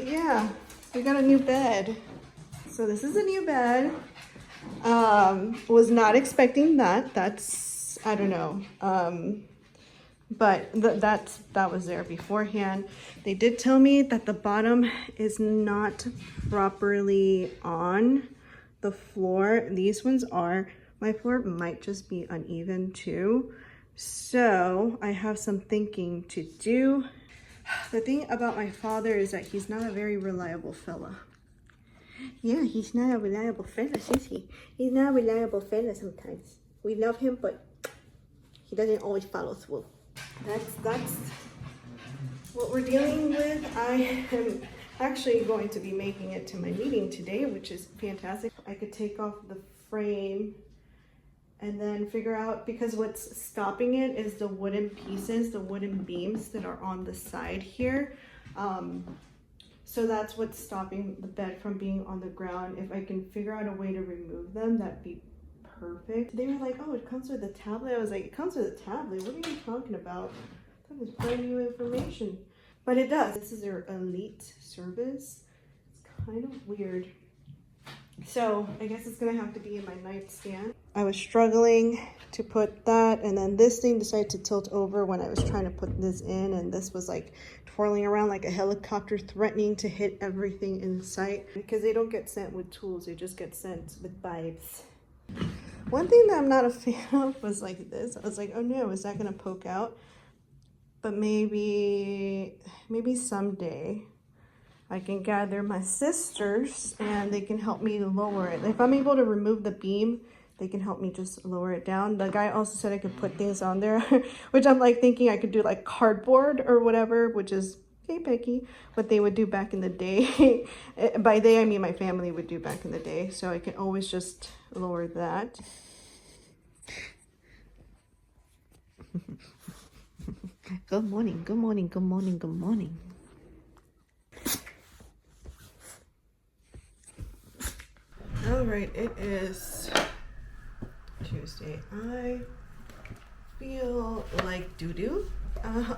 yeah, we got a new bed. So this is a new bed. Was not expecting that. That's, I don't know. But that was there beforehand. They did tell me that the bottom is not properly on the floor. These ones are. My floor might just be uneven too. So I have some thinking to do. The thing about my father is that he's not a very reliable fella. Yeah, he's not a reliable fella, is he? He's not a reliable fella sometimes. We love him, but he doesn't always follow through. That's what we're dealing with. I am actually going to be making it to my meeting today, which is fantastic. I could take off the frame and then figure out, because what's stopping it is the wooden pieces, the wooden beams that are on the side here. So that's what's stopping the bed from being on the ground. If I can figure out a way to remove them, that'd be perfect. They were like, oh, it comes with a tablet. I was like, it comes with a tablet? What are you talking about? That is brand new information. But it does. This is their elite service. It's kind of weird. So I guess it's gonna have to be in my nightstand. I was struggling to put that, and then this thing decided to tilt over when I was trying to put this in, and this was like twirling around like a helicopter, threatening to hit everything in sight. Because they don't get sent with tools, they just get sent with vibes. One thing that I'm not a fan of was like this. I was like, oh no, is that gonna poke out? But maybe someday I can gather my sisters and they can help me lower it. If I'm able to remove the beam, they can help me just lower it down. The guy also said I could put things on there, which I'm like thinking I could do like cardboard or whatever, which is, hey Becky, what they would do back in the day. By they, I mean my family would do back in the day. So I can always just lower that. Good morning, good morning, good morning, good morning. All right, it is Tuesday. I feel like doo-doo.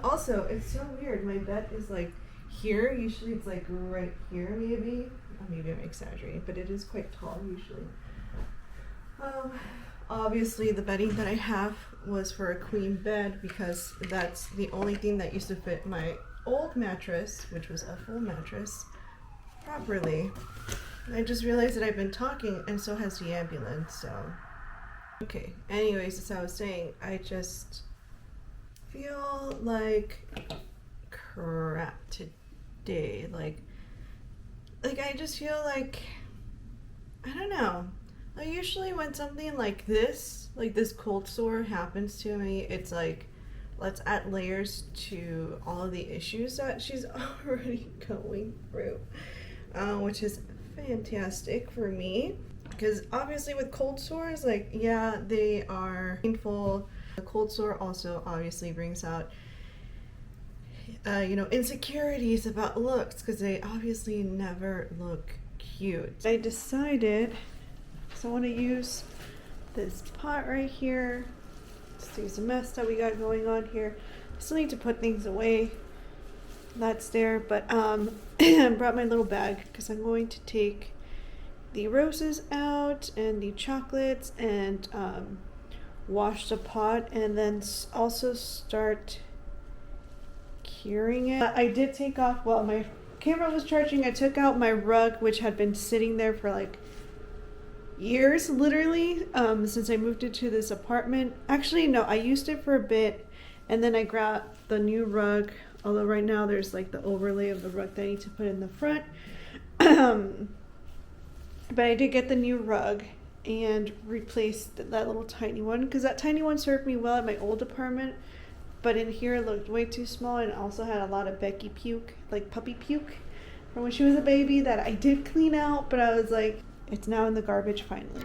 Also, it's so weird. My bed is like here. Usually it's like right here, maybe. Maybe I'm exaggerating, but it is quite tall usually. Obviously, the bedding that I have was for a queen bed because that's the only thing that used to fit my old mattress, which was a full mattress, properly. I just realized that I've been talking, and so has the ambulance, so. Okay, anyways, as I was saying, I just feel like crap today. Like I just feel like, I don't know. Like usually when something like this cold sore happens to me, it's like, let's add layers to all of the issues that she's already going through, which is fantastic for me. Because obviously with cold sores, like, yeah, they are painful. The cold sore also obviously brings out, insecurities about looks, because they obviously never look cute. I decided, so I want to use this pot right here. Let's see the mess that we got going on here. I still need to put things away. That's there, but I brought my little bag because I'm going to take the roses out and the chocolates and wash the pot, and then also start curing it. I did take off, while my camera was charging, I took out my rug, which had been sitting there for like years, literally, since I moved into this apartment. Actually, no, I used it for a bit, and then I grabbed the new rug, although right now there's like the overlay of the rug that I need to put in the front. But I did get the new rug and replaced that little tiny one, because that tiny one served me well at my old apartment, but in here it looked way too small, and it also had a lot of Becky puke, like puppy puke from when she was a baby, that I did clean out, but I was like, it's now in the garbage finally.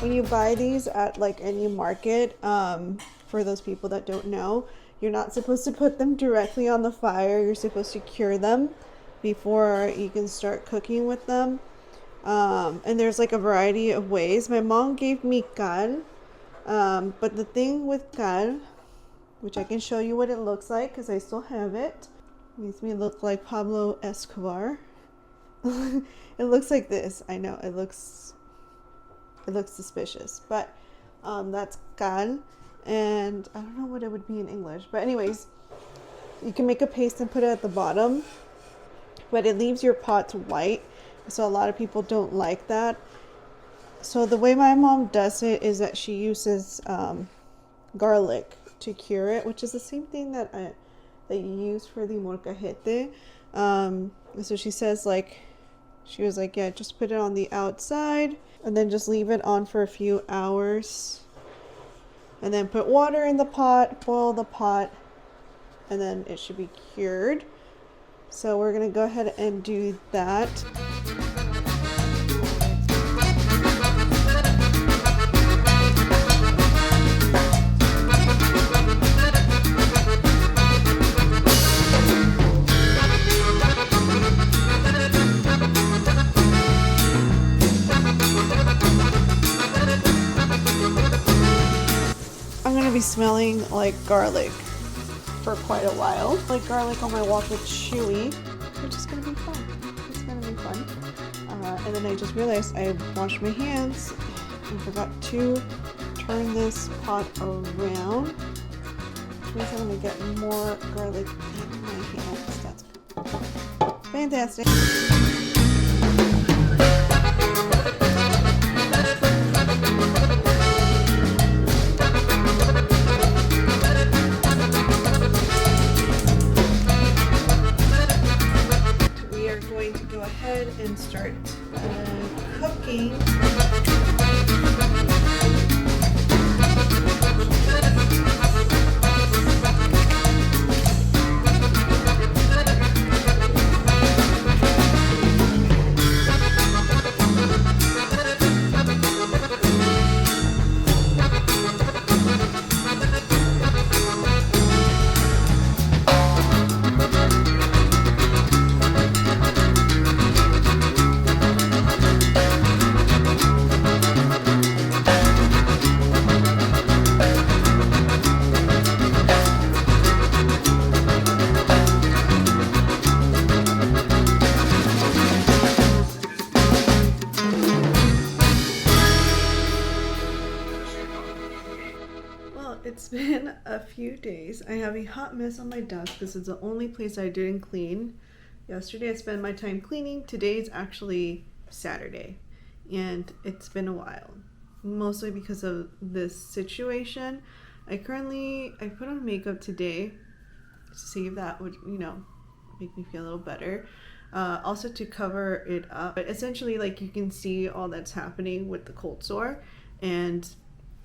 When you buy these at like any market, for those people that don't know. You're not supposed to put them directly on the fire. You're supposed to cure them before you can start cooking with them. And there's like a variety of ways. My mom gave me cal, but the thing with cal, which I can show you what it looks like because I still have it. It makes me look like Pablo Escobar. It looks like this. I know it looks suspicious, but that's cal, and I don't know what it would be in English, but anyways, you can make a paste and put it at the bottom, but it leaves your pots white, so a lot of people don't like that. So the way my mom does it is that she uses garlic to cure it, which is the same thing that you use for the molcajete. So she says, like, she was like, yeah, just put it on the outside and then just leave it on for a few hours, and then put water in the pot, boil the pot, and then it should be cured. So we're gonna go ahead and do that. I'm gonna be smelling like garlic for quite a while. Like garlic on my wok with chewy, which is gonna be fun. It's gonna be fun. And then I just realized I washed my hands and forgot to turn this pot around, which means I'm gonna get more garlic in my hands. That's fantastic. And start cooking. It's been a few days. I have a hot mess on my desk. This is the only place I didn't clean. Yesterday I spent my time cleaning. Today's actually Saturday, and it's been a while, mostly because of this situation. I put on makeup today to see if that would, make me feel a little better. Also to cover it up. But essentially, like, you can see all that's happening with the cold sore, and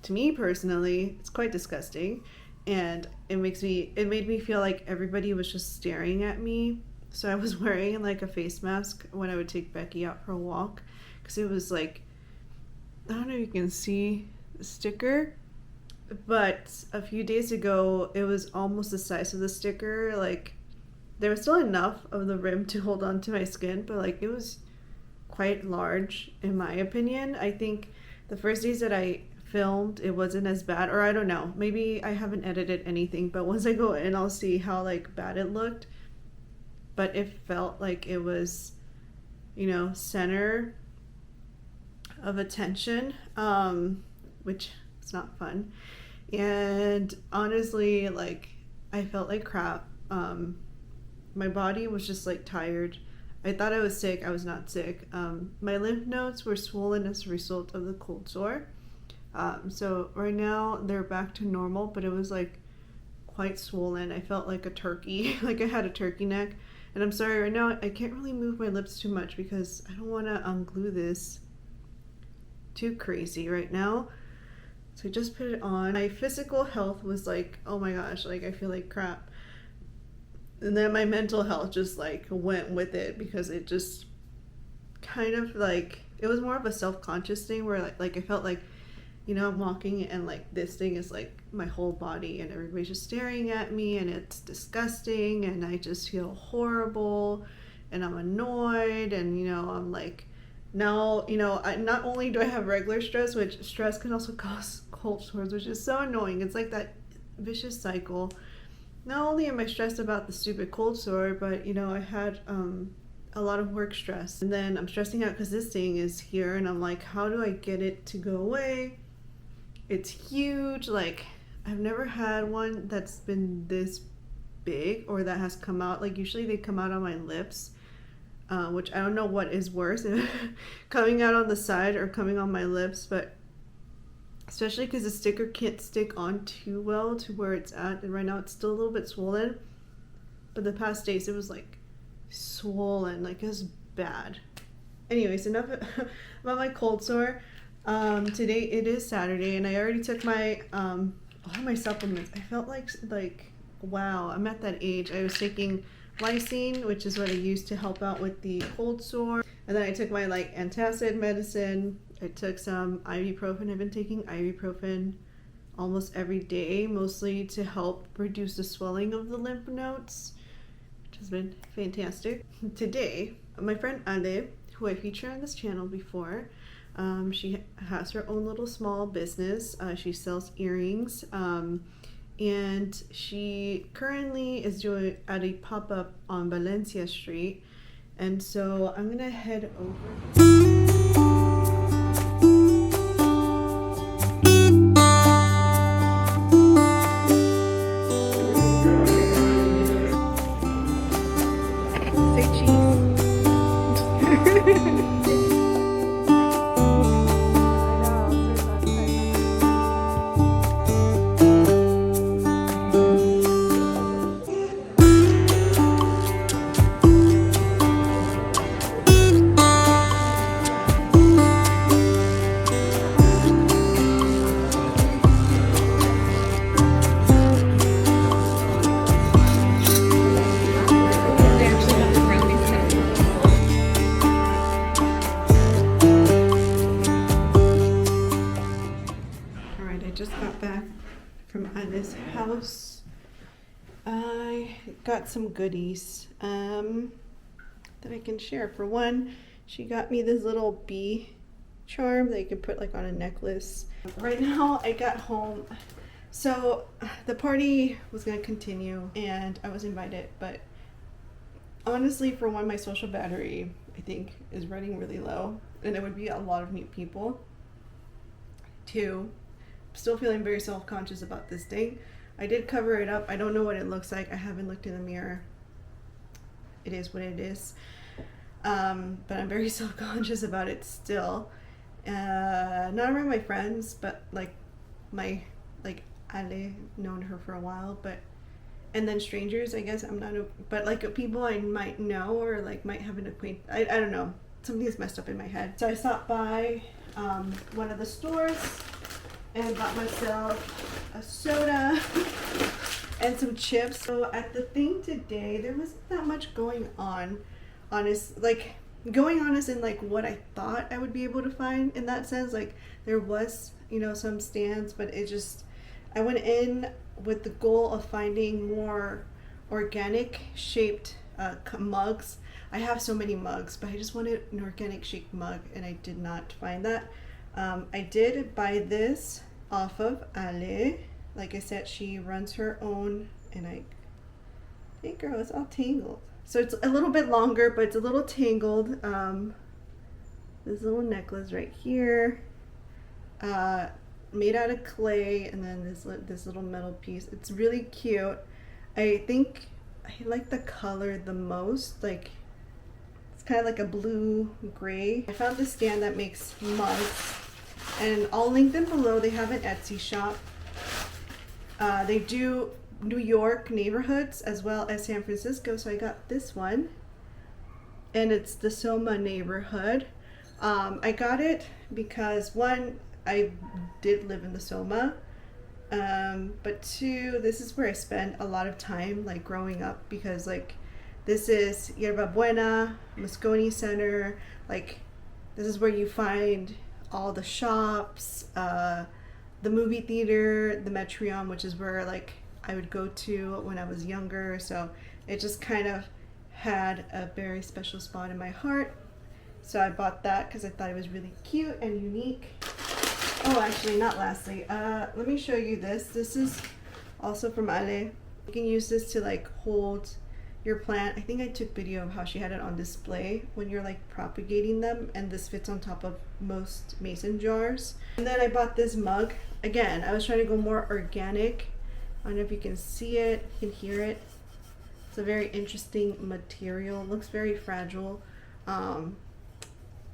to me personally, it's quite disgusting, and it made me feel like everybody was just staring at me. So I was wearing like a face mask when I would take Becky out for a walk, because it was like, I don't know if you can see the sticker, but a few days ago it was almost the size of the sticker. Like, there was still enough of the rim to hold on to my skin, but like, it was quite large in my opinion. I think the first days that I filmed, it wasn't as bad, or I don't know, maybe I haven't edited anything, but once I go in I'll see how like bad it looked. But it felt like it was, center of attention, which is not fun. And honestly, like, I felt like crap. My body was just like tired. I thought I was sick. I was not sick. My lymph nodes were swollen as a result of the cold sore. So right now they're back to normal, but it was like quite swollen. I felt like a turkey, like I had a turkey neck. And I'm sorry, right now I can't really move my lips too much because I don't want to unglue this too crazy right now. So I just put it on. My physical health was like, oh my gosh, like I feel like crap. And then my mental health just like went with it, because it just kind of like, it was more of a self-conscious thing where like I felt like you know, I'm walking and like this thing is like my whole body and everybody's just staring at me and it's disgusting and I just feel horrible and I'm annoyed and, you know, I'm like, now, you know, not only do I have regular stress, which stress can also cause cold sores, which is so annoying. It's like that vicious cycle. Not only am I stressed about the stupid cold sore, but, you know, I had a lot of work stress. And then I'm stressing out because this thing is here and I'm like, how do I get it to go away? It's huge. Like, I've never had one that's been this big or that has come out. Like, usually they come out on my lips. Which I don't know what is worse, coming out on the side or coming on my lips, but especially because the sticker can't stick on too well to where it's at, and right now it's still a little bit swollen, but the past days it was like swollen, like it was bad. Anyways, enough about my cold sore. Today it is Saturday and I already took my all my supplements. I felt like wow, I'm at that age. I was taking Lysine, which is what I use to help out with the cold sore. And then I took my like antacid medicine. I took some ibuprofen. I've been taking ibuprofen almost every day, mostly to help reduce the swelling of the lymph nodes, which has been fantastic. Today, my friend Aleaf, who I featured on this channel before, she has her own little small business. She sells earrings. And she currently is doing at a pop-up on Valencia Street, and so I'm gonna head over. House. I got some goodies that I can share. For one, she got me this little bee charm that you can put like on a necklace. Right now I got home, so the party was gonna continue and I was invited, but honestly, for one, my social battery I think is running really low and it would be a lot of new people. Two, I'm still feeling very self-conscious about this thing. I did cover it up. I don't know what it looks like. I haven't looked in the mirror. It is what it is. But I'm very self-conscious about it still. Not around my friends, but like my, like Ale, known her for a while, but, and then strangers, I guess I'm not, but like people I might know or like might have an acquaintance. I don't know. Something's messed up in my head. So I stopped by one of the stores and bought myself a soda and some chips. So at the thing today, there wasn't that much going on, going on as in like what I thought I would be able to find in that sense. Like there was, you know, some stands, but it just, I went in with the goal of finding more organic shaped mugs. I have so many mugs, but I just wanted an organic shaped mug and I did not find that. I did buy this off of Ale. Like I said, she runs her own, and I think, girl, it's all tangled. So it's a little bit longer, but it's a little tangled. This little necklace right here, made out of clay, and then this little metal piece. It's really cute. I think I like the color the most. Like it's kind of like a blue gray. I found this stand that makes mugs, and I'll link them below. They have an Etsy shop. They do New York neighborhoods as well as San Francisco, so I got this one, and it's the Soma neighborhood. I got it because one, I did live in the Soma, but two, this is where I spent a lot of time like growing up, because like this is Yerba Buena, Moscone Center, like this is where you find all the shops, the movie theater, the Metreon, which is where like I would go to when I was younger. So it just kind of had a very special spot in my heart. So I bought that because I thought it was really cute and unique. Oh, actually, not lastly. Let me show you this. This is also from Ale. You can use this to like hold your plant. I think I took video of how she had it on display when you're like propagating them, and this fits on top of most mason jars. And then I bought this mug. Again, I was trying to go more organic. I don't know if you can see it, you can hear it. It's a very interesting material. It looks very fragile.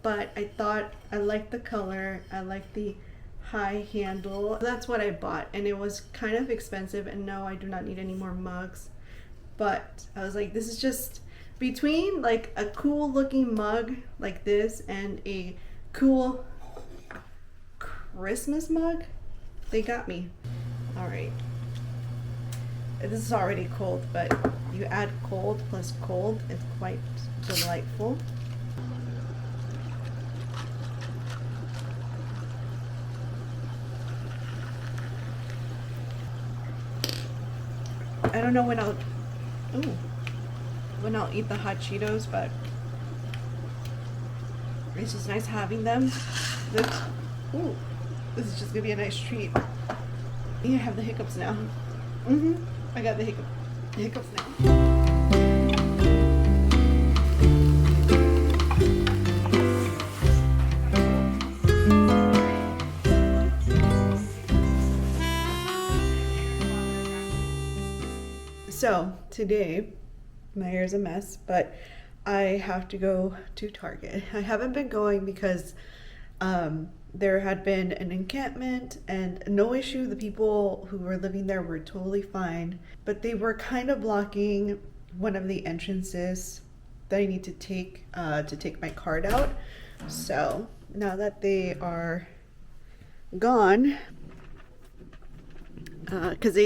But I thought I liked the color. I liked the high handle. That's what I bought, and it was kind of expensive, and no, I do not need any more mugs. But I was like, this is just between like a cool looking mug like this and a cool Christmas mug, they got me. All right, this is already cold, but you add cold plus cold, it's quite delightful. I don't know when I'll eat the hot Cheetos, but it's just nice having them. This is just gonna be a nice treat. I have the hiccups now. I got the hiccups now. So today, my hair is a mess, but I have to go to Target. I haven't been going because there had been an encampment and no issue. The people who were living there were totally fine, but they were kind of blocking one of the entrances that I need to take my card out. So now that they are gone, because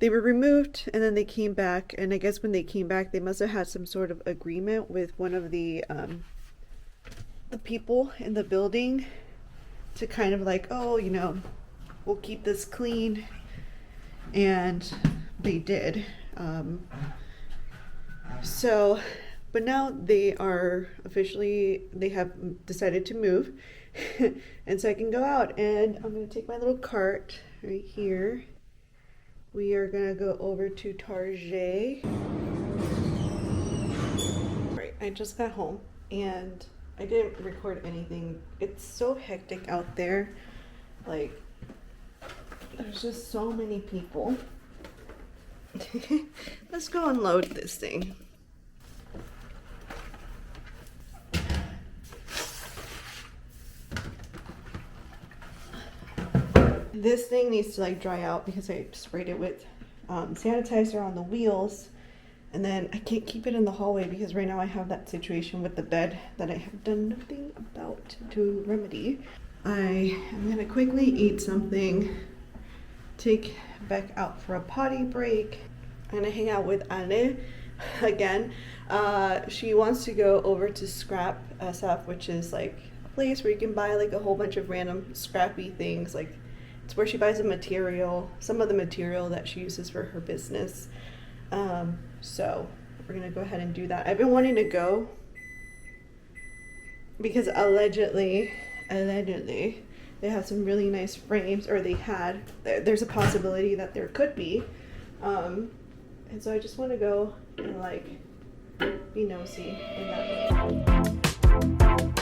they were removed and then they came back, and I guess when they came back they must have had some sort of agreement with one of the people in the building to kind of like, oh, you know, we'll keep this clean, and they did. So but now they are officially, they have decided to move and so I can go out, and I'm going to take my little cart right here. We are gonna go over to Target. Right, I just got home and I didn't record anything. It's so hectic out there. Like, there's just so many people. Let's go unload this thing. This thing needs to like dry out because I sprayed it with sanitizer on the wheels, and then I can't keep it in the hallway because right now I have that situation with the bed that I have done nothing about to remedy. I am gonna quickly eat something, take Beck out for a potty break. I'm gonna hang out with Ale again. She wants to go over to ScrapSF, which is like a place where you can buy like a whole bunch of random scrappy things. Like, it's where she buys the material, some of the material that she uses for her business. So we're gonna go ahead and do that. I've been wanting to go because allegedly they have some really nice frames, or they had. There's a possibility that there could be. And so I just want to go and like be nosy in that way.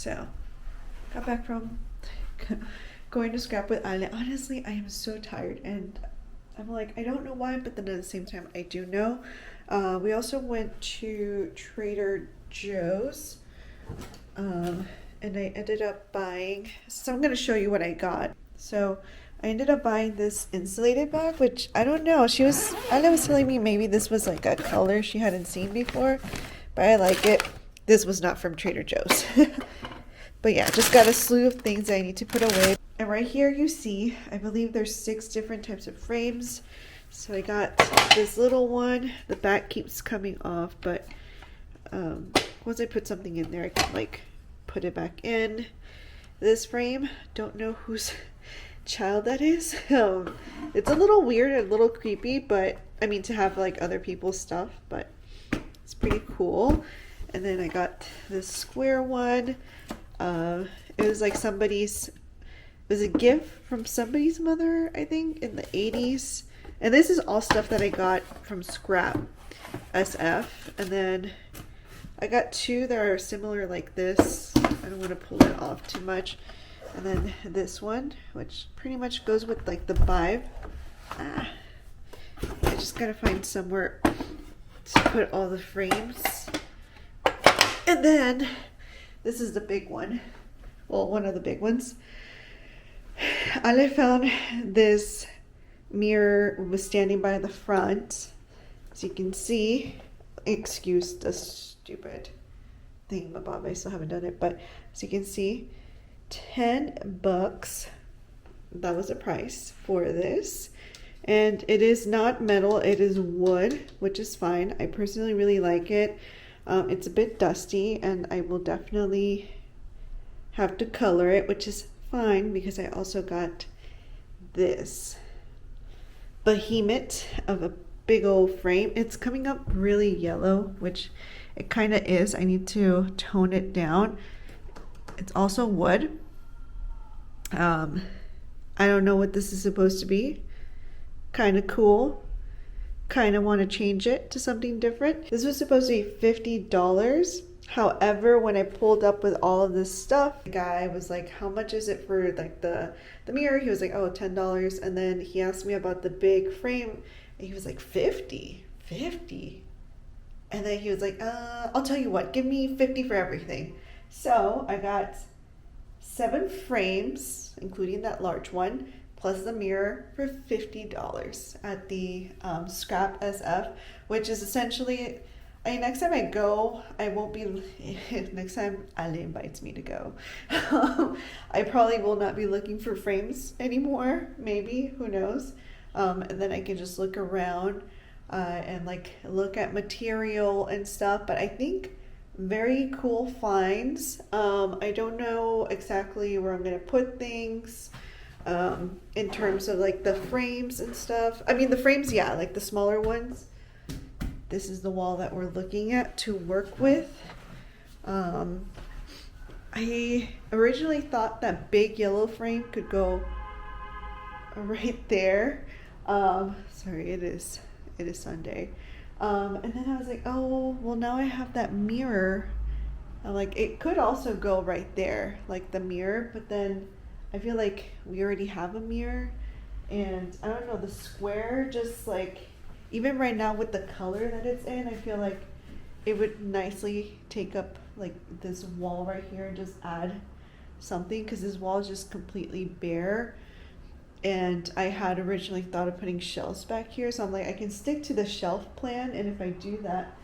So got back from going to scrap with Ale. Honestly, I am so tired, and I'm like, I don't know why, but then at the same time I do know. We also went to Trader Joe's, and I ended up buying, so I'm going to show you what I got. So I ended up buying this insulated bag, which I don't know, Ale was telling me maybe this was like a color she hadn't seen before, but I like it. This was not from Trader Joe's. But yeah, just got a slew of things I need to put away. And right here you see, I believe there's 6 different types of frames. So I got this little one. The back keeps coming off, but once I put something in there, I can like put it back in. This frame, don't know whose child that is. It's a little weird and a little creepy, but I mean to have like other people's stuff, but it's pretty cool. And then I got this square one. It was like it was a gift from somebody's mother, I think, in the 80s. And this is all stuff that I got from ScrapSF. And then I got 2 that are similar like this. I don't want to pull it off too much. And then this one, which pretty much goes with like the vibe. I just gotta find somewhere to put all the frames. And then this is the big one. Well, one of the big ones. I found this mirror, was standing by the front. As you can see, excuse the stupid thingamabob, I still haven't done it, but as you can see, $10. That was the price for this. And it is not metal, it is wood, which is fine. I personally really like it. It's a bit dusty, and I will definitely have to color it, which is fine because I also got this behemoth of a big old frame. It's coming up really yellow, which it kind of is. I need to tone it down. It's also wood. I don't know what this is supposed to be. Kind of cool. Kind of want to change it to something different. This was supposed to be $50. However, when I pulled up with all of this stuff, the guy was like, how much is it for like the mirror? He was like, oh, $10. And then he asked me about the big frame, and he was like, 50. And then he was like, I'll tell you what, give me 50 for everything. So I got 7 frames, including that large one, plus the mirror for $50 at the ScrapSF, which is essentially, next time I go, I won't be, next time Ali invites me to go, I probably will not be looking for frames anymore, maybe, who knows, and then I can just look around and like look at material and stuff, but I think very cool finds. I don't know exactly where I'm going to put things. In terms of like the frames and stuff. I mean the frames, yeah, like the smaller ones. This is the wall that we're looking at to work with. I originally thought that big yellow frame could go right there. Sorry, it is Sunday. And then I was like, oh, well now I have that mirror. I'm like, it could also go right there, like the mirror, but then I feel like we already have a mirror, and I don't know, the square, just like, even right now with the color that it's in, I feel like it would nicely take up like this wall right here and just add something, because this wall is just completely bare. And I had originally thought of putting shelves back here, so I'm like, I can stick to the shelf plan, and if I do that,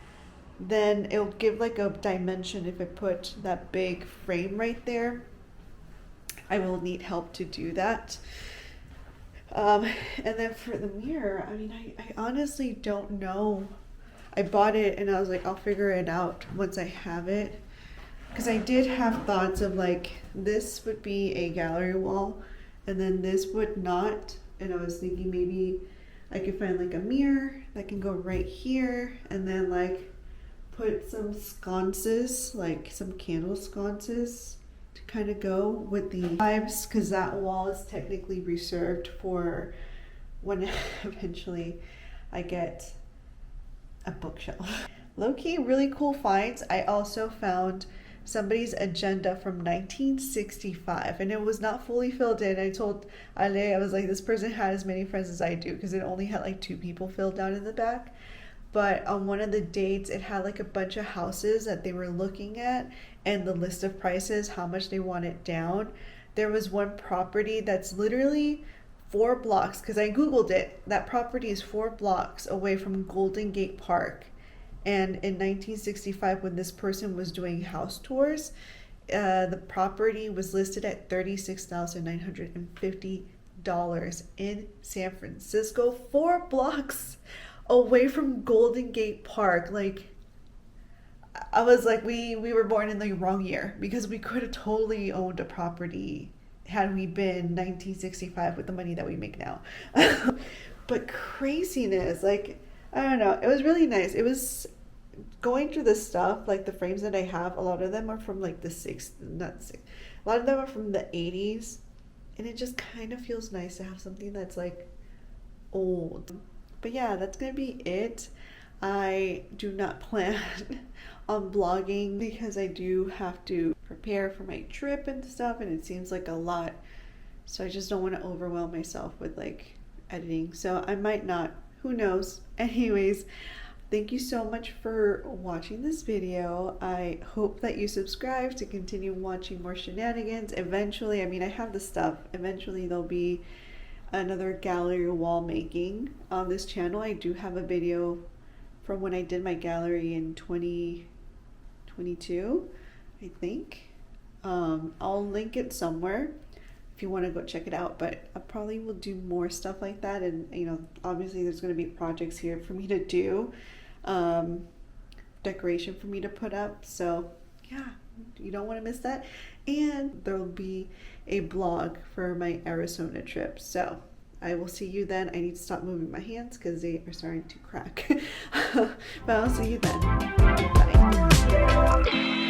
then it'll give like a dimension. If I put that big frame right there, I will need help to do that. And then for the mirror, I mean, I honestly don't know. I bought it and I was like, I'll figure it out once I have it. Because I did have thoughts of like, this would be a gallery wall, and then this would not. And I was thinking maybe I could find like a mirror that can go right here, and then like put some sconces, like some candle sconces, to kind of go with the vibes, because that wall is technically reserved for when eventually I get a bookshelf. Low-key really cool finds. I also found somebody's agenda from 1965, and it was not fully filled in. I told Ale, I was like, this person had as many friends as I do, because it only had like 2 people filled out in the back. But on one of the dates, it had like a bunch of houses that they were looking at and the list of prices, how much they want it down. There was one property that's literally 4 blocks, because I Googled it. That property is 4 blocks away from Golden Gate Park. And in 1965, when this person was doing house tours, the property was listed at $36,950 in San Francisco, 4 blocks away from Golden Gate Park. Like, I was like, we were born in the wrong year, because we could have totally owned a property had we been 1965 with the money that we make now. But craziness, like, I don't know, it was really nice. It was going through this stuff, like the frames that I have, a lot of them are from like the a lot of them are from the 80s, and it just kind of feels nice to have something that's like old. But yeah, that's gonna be it. I do not plan on vlogging because I do have to prepare for my trip and stuff, and it seems like a lot, so I just don't want to overwhelm myself with like editing, so I might not, who knows. Anyways, thank you so much for watching this video. I hope that you subscribe to continue watching more shenanigans. Eventually, I mean, I have the stuff, eventually there'll be another gallery wall making on this channel. I do have a video from when I did my gallery in 2022, I think. I'll link it somewhere if you want to go check it out, but I probably will do more stuff like that. And you know, obviously there's going to be projects here for me to do, decoration for me to put up, so yeah, you don't want to miss that. And there will be a blog for my Arizona trip, so I will see you then. I need to stop moving my hands because they are starting to crack. But I'll see you then. Bye.